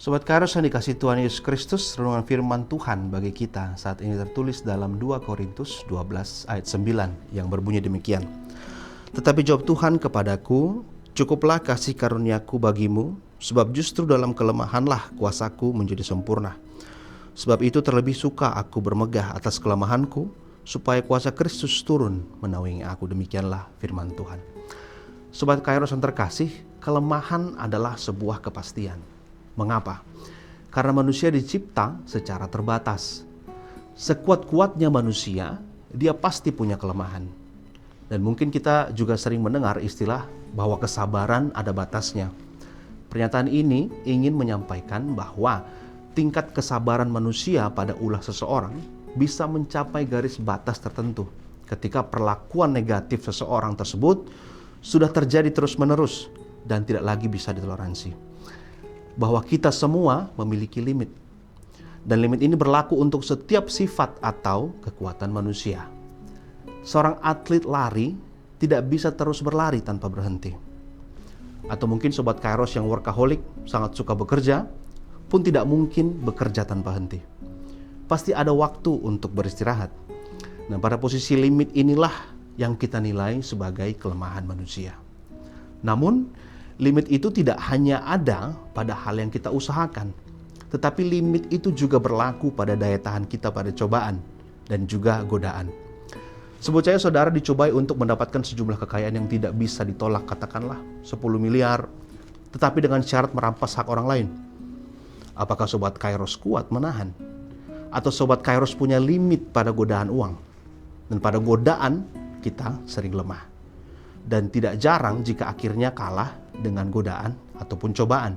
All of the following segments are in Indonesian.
Sobat Kairos yang dikasihi Tuhan Yesus Kristus, renungan firman Tuhan bagi kita saat ini tertulis dalam 2 Korintus 12 ayat 9 yang berbunyi demikian. Tetapi jawab Tuhan kepadaku, cukuplah kasih karuniaku bagimu, sebab justru dalam kelemahanlah kuasaku menjadi sempurna. Sebab itu terlebih suka aku bermegah atas kelemahanku, supaya kuasa Kristus turun menaungi aku. Demikianlah firman Tuhan. Sobat Kairos yang terkasih, kelemahan adalah sebuah kepastian. Mengapa? Karena manusia dicipta secara terbatas. Sekuat-kuatnya manusia, dia pasti punya kelemahan. Dan mungkin kita juga sering mendengar istilah bahwa kesabaran ada batasnya. Pernyataan ini ingin menyampaikan bahwa tingkat kesabaran manusia pada ulah seseorang bisa mencapai garis batas tertentu ketika perlakuan negatif seseorang tersebut sudah terjadi terus-menerus dan tidak lagi bisa ditoleransi. Bahwa kita semua memiliki limit. Dan limit ini berlaku untuk setiap sifat atau kekuatan manusia. Seorang atlet lari tidak bisa terus berlari tanpa berhenti. Atau mungkin sobat Kairos yang workaholic, sangat suka bekerja, pun tidak mungkin bekerja tanpa henti. Pasti ada waktu untuk beristirahat. Nah, pada posisi limit inilah yang kita nilai sebagai kelemahan manusia. Namun, limit itu tidak hanya ada pada hal yang kita usahakan, tetapi limit itu juga berlaku pada daya tahan kita pada cobaan dan juga godaan. Sebut saja saudara dicobai untuk mendapatkan sejumlah kekayaan yang tidak bisa ditolak, katakanlah 10 miliar, tetapi dengan syarat merampas hak orang lain. Apakah sobat Kairos kuat menahan? Atau sobat Kairos punya limit pada godaan uang? Dan pada godaan kita sering lemah. Dan tidak jarang jika akhirnya kalah dengan godaan ataupun cobaan.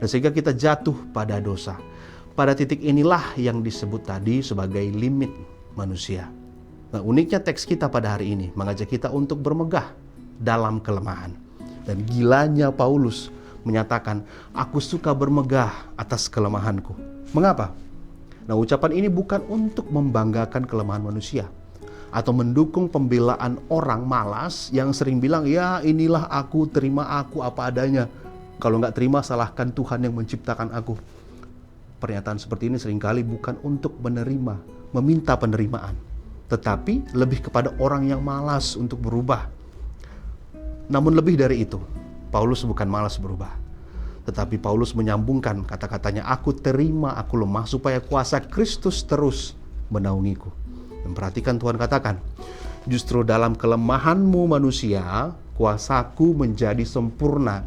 Dan sehingga kita jatuh pada dosa. Pada titik inilah yang disebut tadi sebagai limit manusia. Nah, uniknya teks kita pada hari ini mengajak kita untuk bermegah dalam kelemahan. Dan gilanya Paulus menyatakan, aku suka bermegah atas kelemahanku. Mengapa? Nah, ucapan ini bukan untuk membanggakan kelemahan manusia atau mendukung pembelaan orang malas yang sering bilang, ya inilah aku, terima aku apa adanya. Kalau nggak terima, salahkan Tuhan yang menciptakan aku. Pernyataan seperti ini seringkali bukan untuk menerima, meminta penerimaan, tetapi lebih kepada orang yang malas untuk berubah. Namun lebih dari itu, Paulus bukan malas berubah, tetapi Paulus menyambungkan kata-katanya, aku terima aku lemah supaya kuasa Kristus terus menaungiku. Dan perhatikan Tuhan katakan, justru dalam kelemahanmu manusia, kuasaku menjadi sempurna.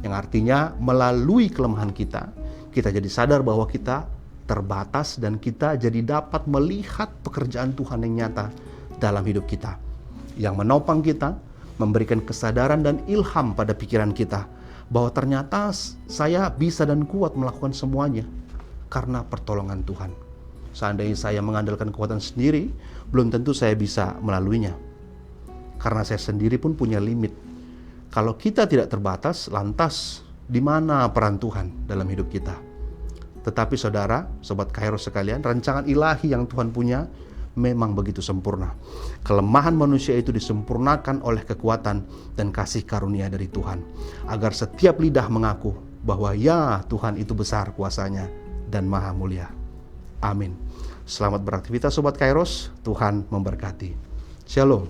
Yang artinya melalui kelemahan kita, kita jadi sadar bahwa kita terbatas dan kita jadi dapat melihat pekerjaan Tuhan yang nyata dalam hidup kita. Yang menopang kita, memberikan kesadaran dan ilham pada pikiran kita bahwa ternyata saya bisa dan kuat melakukan semuanya karena pertolongan Tuhan. Seandainya saya mengandalkan kekuatan sendiri, belum tentu saya bisa melaluinya. Karena saya sendiri pun punya limit. Kalau kita tidak terbatas, lantas di mana peran Tuhan dalam hidup kita? Tetapi saudara, sobat Kairos sekalian, rancangan ilahi yang Tuhan punya memang begitu sempurna. Kelemahan manusia itu disempurnakan oleh kekuatan dan kasih karunia dari Tuhan. Agar setiap lidah mengaku bahwa ya Tuhan itu besar kuasanya dan maha mulia. Amin. Selamat beraktivitas sobat Kairos, Tuhan memberkati. Shalom.